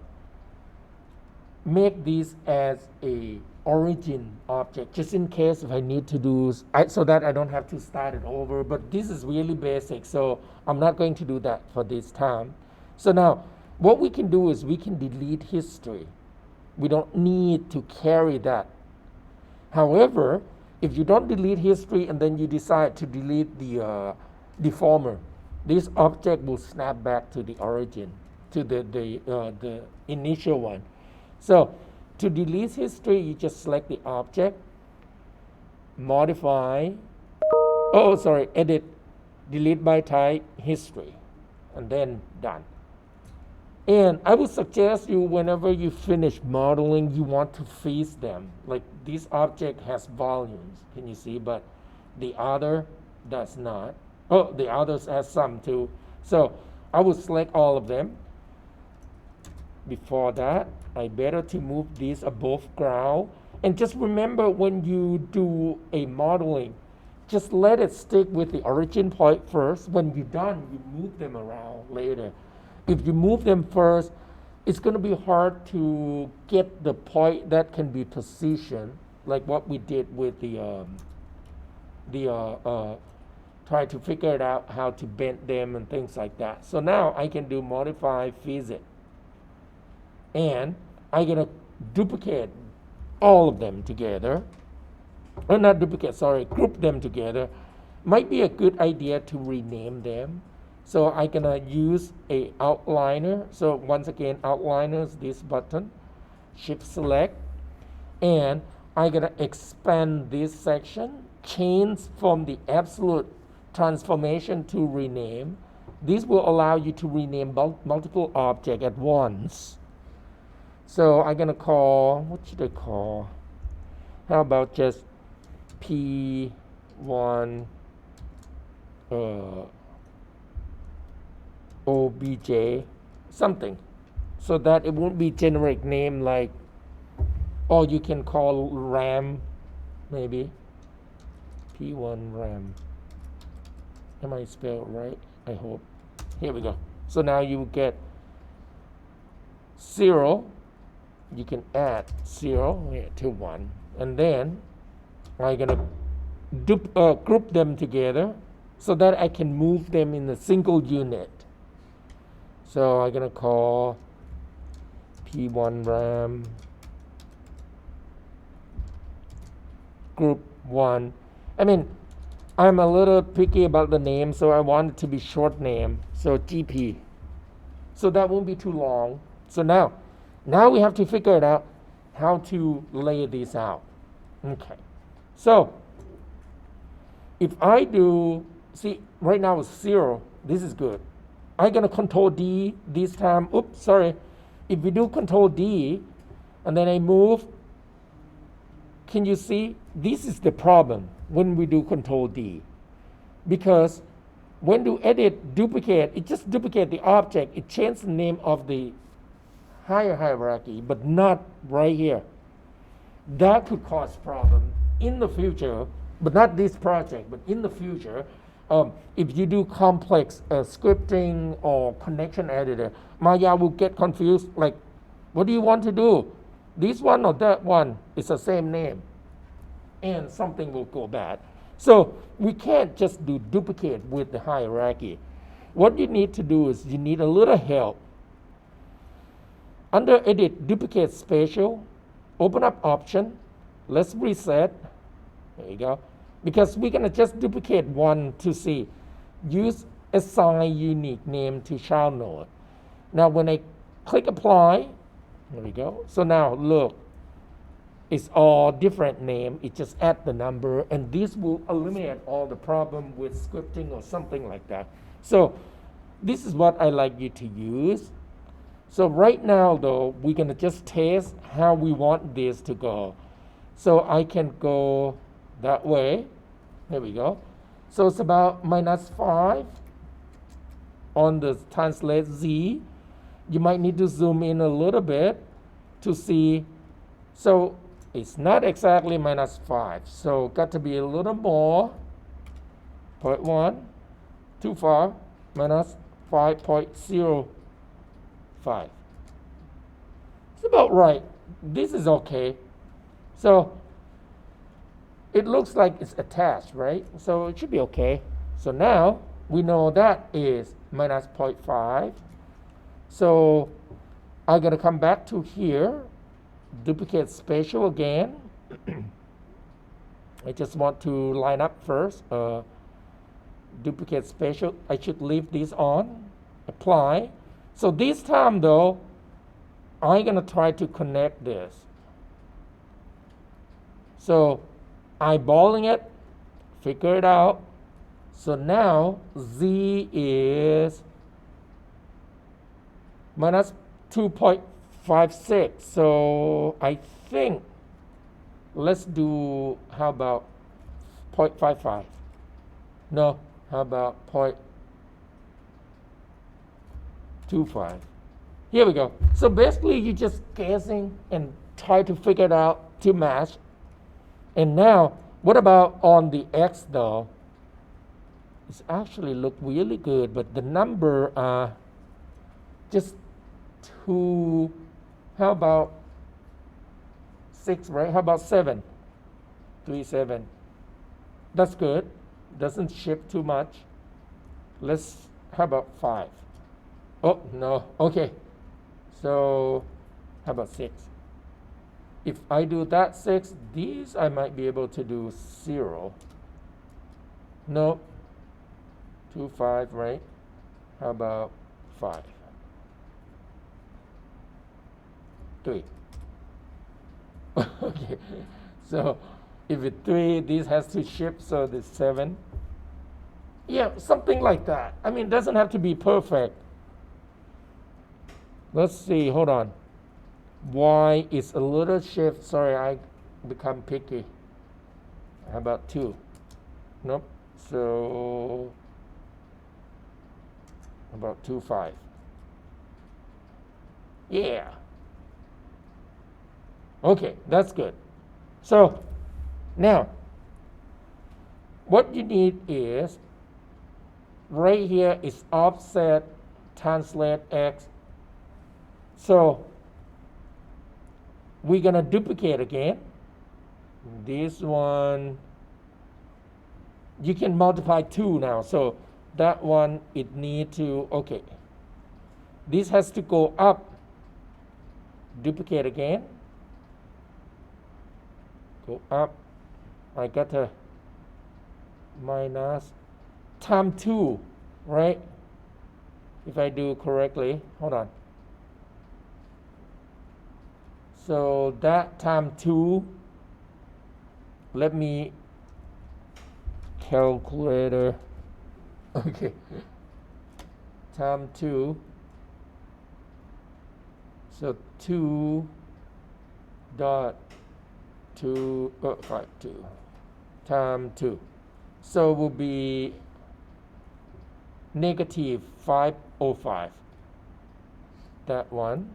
make this as a origin object, just in case if I need to do, so that I don't have to start it over. But this is really basic, so I'm not going to do that for this time. So now, what we can do is we can delete history. We don't need to carry that. However, if you don't delete history and then you decide to delete the deformer. This object will snap back to the origin, to the initial one. So to delete history, you just select the object, modify, edit, delete by type, history, and then done. And I would suggest you, whenever you finish modeling, you want to freeze them. Like this object has volumes, can you see? But the other does not. Oh, the others has some too. So I would select all of them. Before that, I better to move these above ground. And just remember, when you do a modeling, just let it stick with the origin point first. When you're done, you move them around later. If you move them first, it's going to be hard to get the point that can be positioned, like what we did with try to figure it out how to bend them and things like that. So now I can do modify visit, and I'm going to duplicate all of them together. Or not duplicate, sorry, group them together. Might be a good idea to rename them. So I'm gonna use a outliner. So once again, outliners, this button, shift select, and I'm gonna expand this section, change from the absolute transformation to rename. This will allow you to rename multiple objects at once. So I'm gonna call, what should I call? How about just P1 OBJ something, so that it won't be generic name like, or you can call RAM, maybe P1 RAM. Am I spelled right? I hope. Here we go. So now you get 0. You can add 0 here to 1, and then I'm gonna group them together so that I can move them in a single unit. So I'm gonna call P1 RAM group 1. I mean, I'm a little picky about the name, so I want it to be short name. So GP. So that won't be too long. So now we have to figure it out how to lay this out. Okay. So if I do, see, right now it's 0. This is good. I'm going to control D this time. Oops, sorry. If we do control D and then I move, can you see? This is the problem when we do control D. Because when you edit, duplicate, it just duplicate the object. It changes the name of the higher hierarchy, but not right here. That could cause problem in the future, but not this project, but in the future. If you do complex scripting or connection editor, Maya will get confused, like, what do you want to do? This one or that one is the same name, and something will go bad. So we can't just do duplicate with the hierarchy. What you need to do is you need a little help. Under Edit, Duplicate Spatial, open up Option. Let's reset. There you go. Because we're going to just duplicate one to see. Use Assign Unique Name to Child Node. Now when I click Apply, there we go. So now look, it's all different name. It just add the number, and this will eliminate all the problem with scripting or something like that. So this is what I like you to use. So right now though, we're going to just test how we want this to go. So I can go that way. There we go. So it's about -5 on the translate Z. You might need to zoom in a little bit to see. So it's not exactly -5. So got to be a little more. 0.1, too far, -5.05. It's about right. This is okay. So it looks like it's attached, right? So it should be okay. So now we know that is -0.5. So I'm going to come back to here, duplicate spatial again. I just want to line up first. duplicate special. I should leave this on, apply. So this time though, I'm gonna try to connect this. So eyeballing it, figure it out. So now Z is minus 2.56. So I think let's do, how about 0.55? No, how about 0.25? Here we go. So basically you're just guessing and try to figure it out to match. And now, what about on the X though? It's actually look really good, but the number are just two, how about 6, right? How about 7? 3, 7. That's good. Doesn't shift too much. Let's, how about 5? Oh, no. Okay. So, how about 6? If I do that 6, these I might be able to do 0. No. 2, 5, right? How about 5? 3. Okay. So, if it's 3, this has to shift, so this 7. Yeah, something like that. I mean, it doesn't have to be perfect. Let's see, hold on. Y is a little shift. Sorry, I become picky. How about 2? Nope. So, about 2, 5. Yeah. Okay, that's good. So, now, what you need is, right here is offset, translate X. So, we're going to duplicate again. This one, you can multiply 2 now. So, that one, it need to, okay. This has to go up. Duplicate again. Go up. I got a minus times 2, right? If I do correctly, hold on. So that times 2, let me calculator. Okay. Times 2. So 2.252 times 2. So it will be negative 505. That one.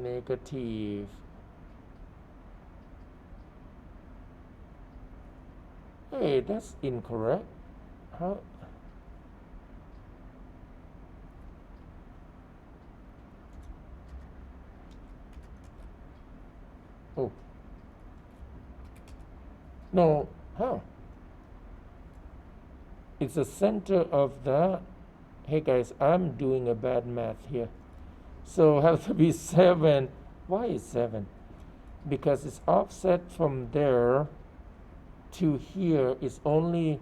Negative. Hey, that's incorrect. How? Oh. No, how? It's the center of that. Hey guys, I'm doing a bad math here. So it has to be 7. Why is 7? Because it's offset from there to here is only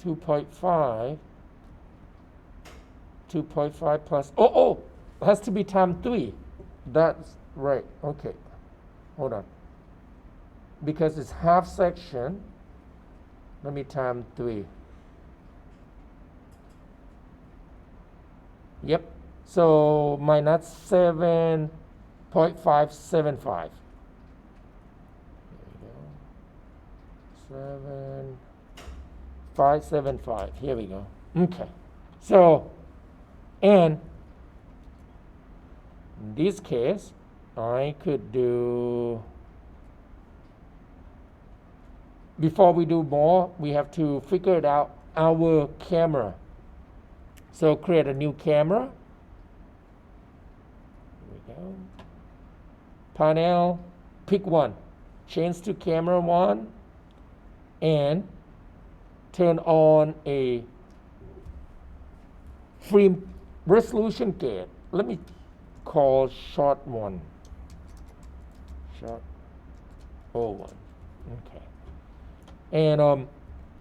2.5. 2.5 plus, oh, it has to be times 3. That's right, okay. Hold on. Because it's half section, let me times 3. Yep. So minus 7.575. There we go. 7.575. Here we go. Okay. So, and in this case, I could do, before we do more, we have to figure it out our camera. So create a new camera. Here we go. Panel, pick one. Change to camera 1 and turn on a frame resolution gate. Let me call short 1. Short 01. Okay. And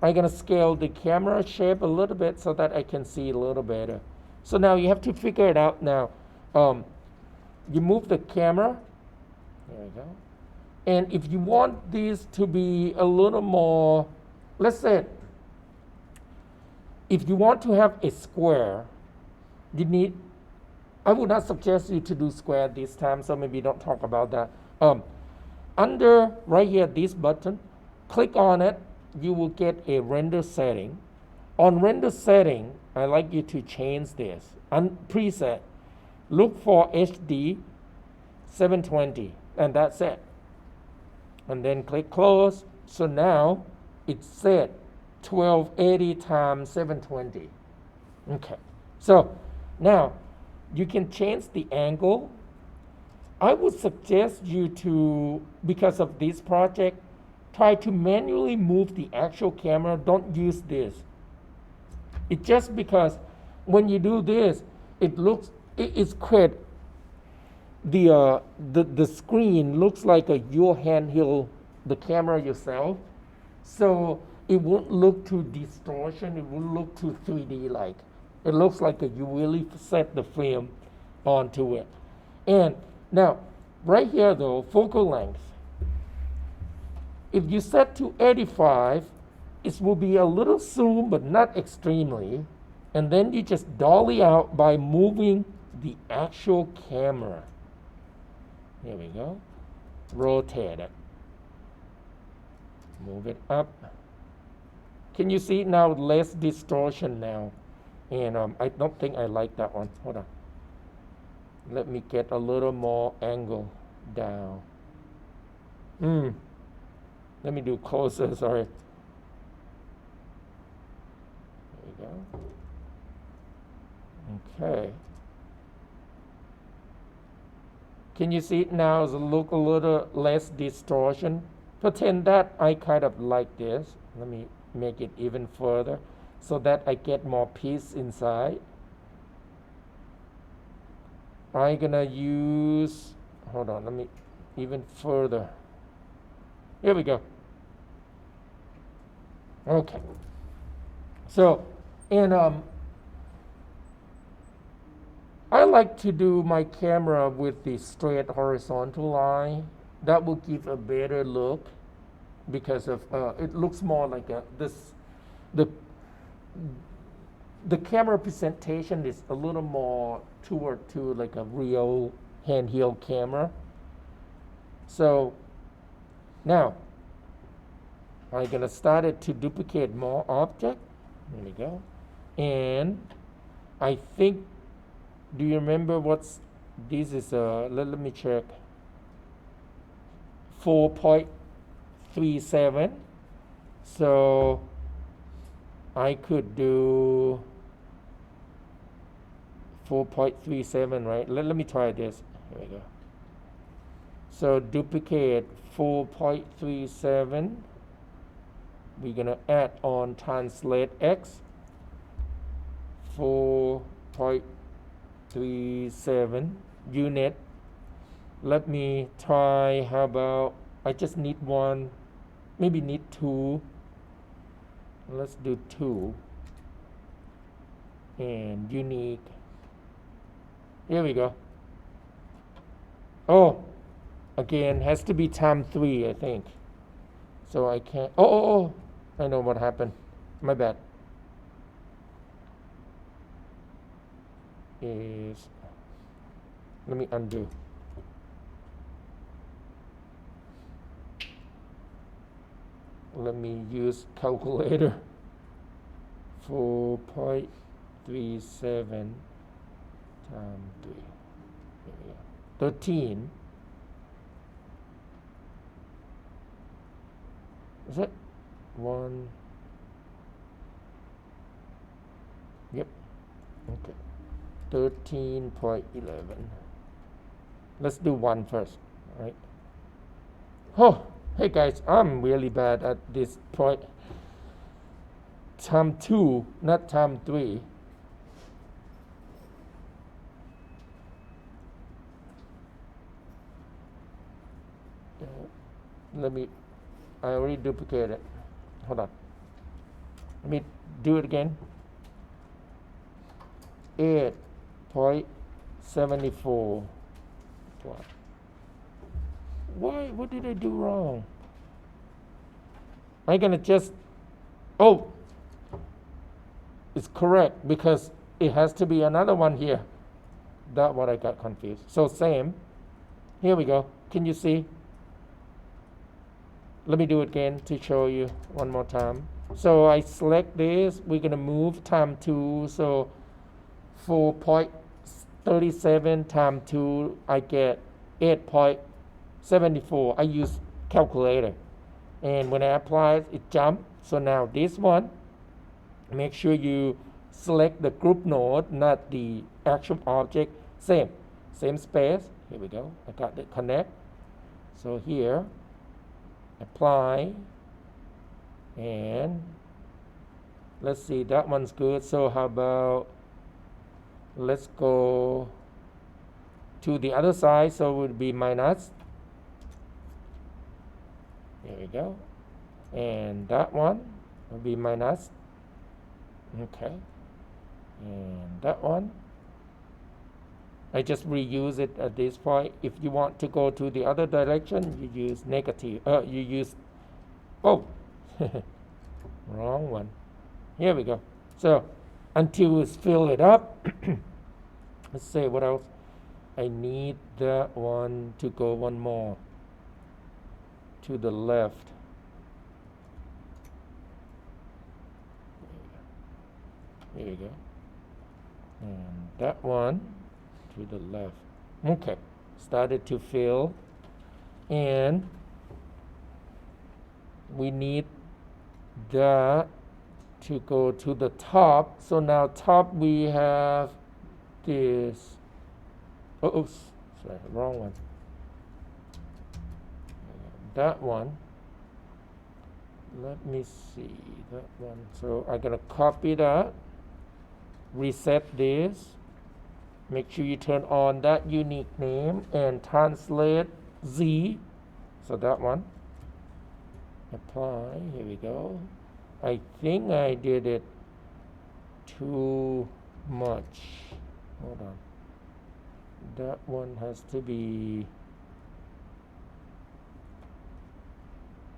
I'm going to scale the camera shape a little bit so that I can see a little better. So now you have to figure it out now. You move the camera. There we go. And if you want these to be a little more, let's say, if you want to have a square, you need, I would not suggest you to do square this time, so maybe don't talk about that. Under right here, this button, click on it, you will get a render setting. On render setting, I like you to change this. Preset, look for HD 720, and that's it. And then click close. So now it's set 1280 times 720. Okay. So now you can change the angle. I would suggest you to, because of this project, try to manually move the actual camera. Don't use this. It's just because when you do this, it's create the screen looks like your handheld the camera yourself, so it won't look too distortion. It won't look too 3D like. It looks like you really set the film onto it. And now, right here though, focal length. If you set to 85, it will be a little zoom, but not extremely. And then you just dolly out by moving the actual camera. Here we go. Rotate it. Move it up. Can you see now less distortion now? And I don't think I like that one. Hold on. Let me get a little more angle down. Let me do closer, sorry. There we go. Okay. Can you see it now? It look a little less distortion. Pretend that I kind of like this. Let me make it even further so that I get more piece inside. I'm gonna use, hold on, let me even further. Here we go. Okay. So, and I like to do my camera with the straight horizontal line. That will give a better look because of it looks more like the camera presentation is a little more toward to like a real handheld camera. So now I'm gonna start it to duplicate more object. There we go. And I think, do you remember what's this is? Let me check. 4.37. So I could do 4.37, right? Let me try this. Here we go. So duplicate 4.37. We're gonna add on translate X. 4.37 unit. Let me try, how about, I just need one, maybe need two. Let's do 2. And unique. Here we go. Oh, again, has to be times 3, I think. So I can't, oh, I know what happened. My bad. Let me undo. Let me use calculator. 4.37 times 3. Here we go. 13. Is it? 1. Yep. Okay. 13.11. Let's do 1 first, right? Oh, hey guys, I'm really bad at this point. Time 2, not time 3. Let me, I already duplicated it. Hold on. Let me do it again. 8.74. Why? What did I do wrong? I'm gonna just, oh, it's correct because it has to be another one here. That's what I got confused. So same. Here we go. Can you see? Let me do it again to show you one more time. So I select this. We're gonna move time 2. So 4.37 times 2, I get 8.74. I use calculator. And when I apply it, it jumps. So now this one, make sure you select the group node, not the actual object. Same space. Here we go. I got the connect. So here, apply. And let's see, that one's good. So how about, let's go to the other side. So it would be minus. Here we go. And that one will be minus. Okay. And that one, I just reuse it at this point. If you want to go to the other direction, you use negative. You use, oh, wrong one. Here we go. So until it's fill it up, let's see what else. I need that one to go one more to the left. Here we go. And that one to the left. Okay, started to fill. And we need that to go to the top. So now top we have this. Oh, sorry, wrong one. That one. Let me see that one. So I'm gonna copy that, reset this, make sure you turn on that unique name and translate Z. So that one, apply, here we go. I think I did it too much. Hold on. That one has to be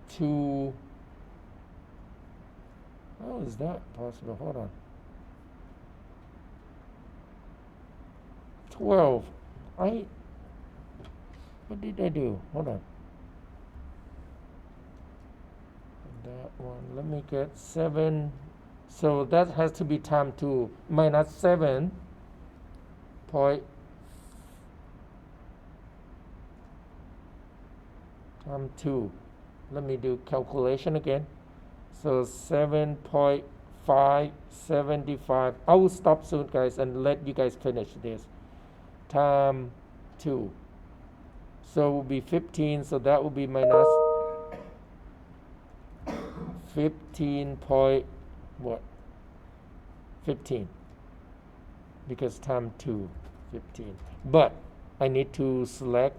too. How is that possible? Hold on. 12. What did I do? Hold on. That one. Let me get 7. So that has to be time 2 minus 7 point time 2. Let me do calculation again. So 7.575. I will stop soon, guys, and let you guys finish this. Time 2. So it will be 15. So that will be minus 15 point what? 15. Because time 2, 15. But I need to select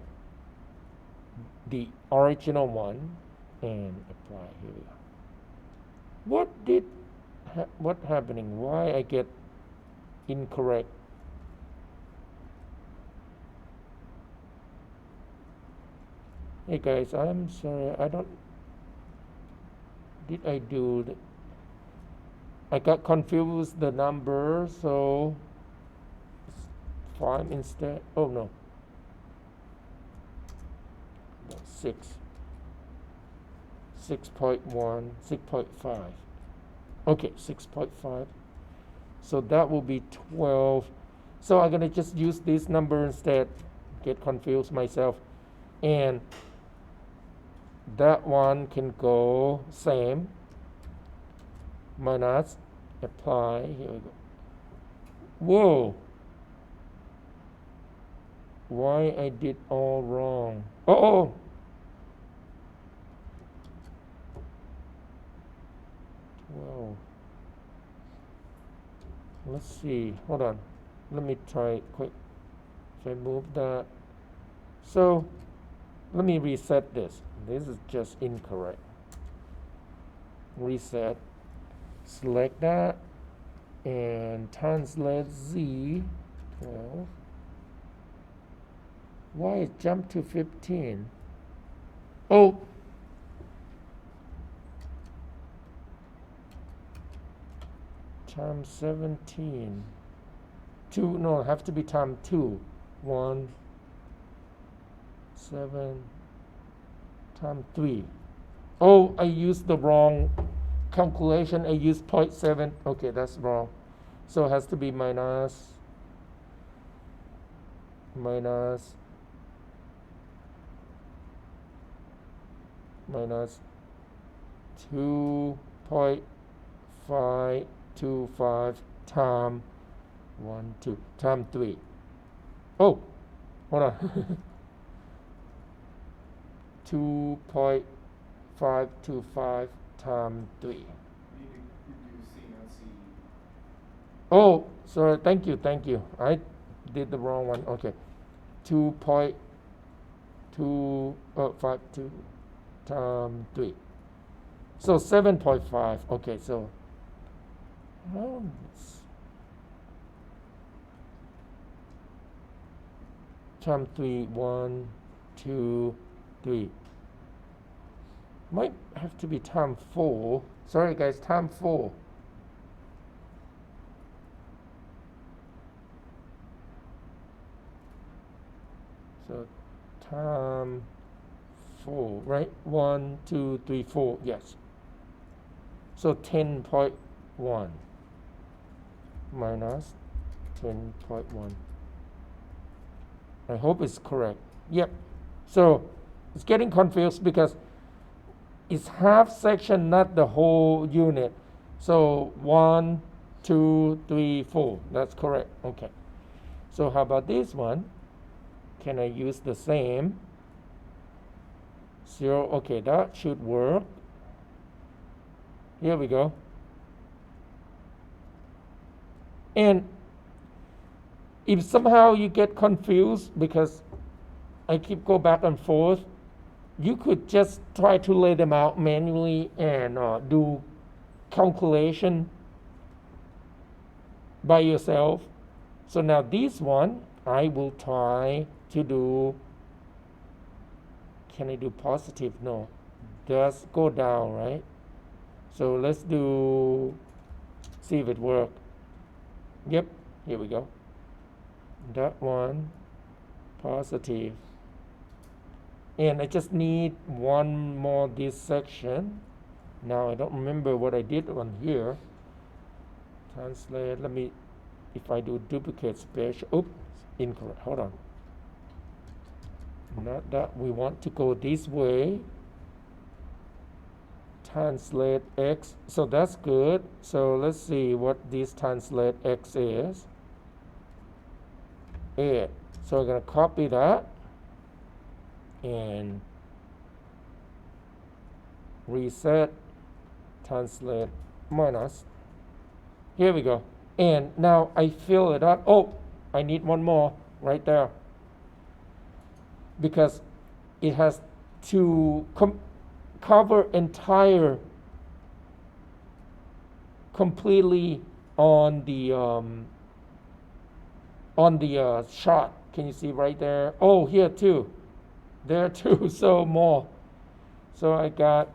the original one and apply here. What happening? Why I get incorrect? Hey guys, I'm sorry. Did I do the? I got confused the number, so 5 instead. Oh no. 6. 6.1, 6.5. Okay, 6.5. So that will be 12. So I'm gonna just use this number instead. Get confused myself. And that one can go same. Minus, apply. Here we go. Whoa. Why I did all wrong? Oh. Wow. Let's see. Hold on. Let me try quick. If I move that. So let me reset this. This is just incorrect. Reset. select that and translate Z 12. Why it jumped to 15? Oh, times 17. 2, no, have to be times 2. 1, 7, times 3. Oh, I used the wrong calculation. I used 0.7. Okay, that's wrong. So it has to be minus 2.525 times 1, 2, times 3. Oh, hold on. 2.525 times 3. You need to do C, not C. Oh, sorry. Thank you. I did the wrong one. Okay. 2.252 times 3. So 7.5. Okay, so times 3, 1, 2, 3. Might have to be times 4. Sorry guys, times 4. So times 4, right? 1, 2, 3, 4. Yes. So 10.1 minus 10.1. I hope it's correct. Yep. So it's getting confused because it's half section, not the whole unit. So 1, 2, 3, 4. That's correct. Okay. So how about this one? Can I use the same? 0. Okay, that should work. Here we go. And if somehow you get confused because I keep go back and forth, you could just try to lay them out manually and do calculation by yourself. So now this one, I will try to do, can I do positive? No, does go down, right? So let's do, see if it works. Yep, here we go. That one, positive. And I just need one more this section. Now I don't remember what I did on here. Translate, let me, if I do duplicate space, oops, incorrect, hold on. Not that, we want to go this way. Translate X, so that's good. So let's see what this translate X is. 8. So we're going to copy that and reset, translate minus. Here we go. And now I fill it up. Oh, I need one more right there because it has to cover entire completely on the shot. Can you see right there? Oh, here too. There too. So more. So I got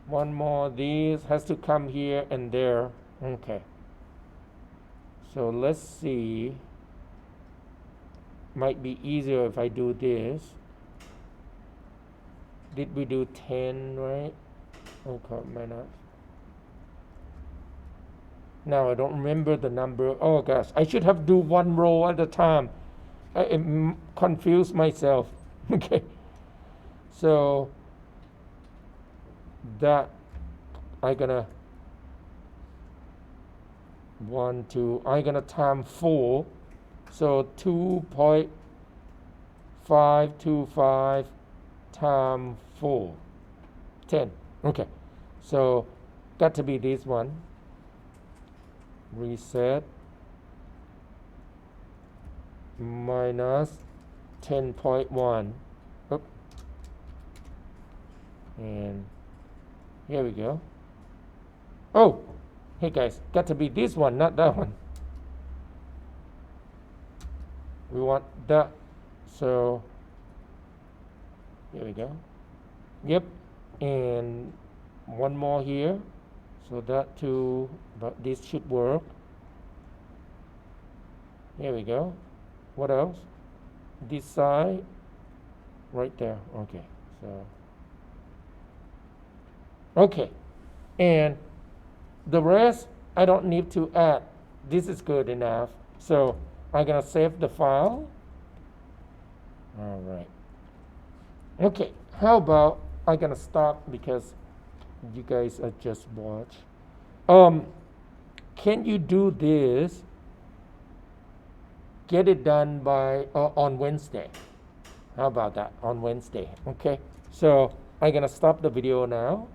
one more. These has to come here and there. Okay. So let's see. Might be easier if I do this. Did we do 10, right? Okay, minus. Now I don't remember the number. Oh gosh, I should have do one row at a time. I confused myself. Okay. So that I'm gonna 1, 2. I'm gonna time 4. So 2.525 times 4, 10. Okay, so got to be this one. Reset minus 10.1. Oops. And here we go. Oh, hey guys, got to be this one, not that one. We want that. So here we go. Yep. And one more here. So that too, but this should work. Here we go. What else? This side, right there. Okay. So, okay. And the rest, I don't need to add. This is good enough. So I'm gonna save the file. All right. Okay. How about I'm gonna stop because you guys are just watch. Can you do this? Get it done by on Wednesday. How about that? On Wednesday. Okay. So I'm gonna stop the video now.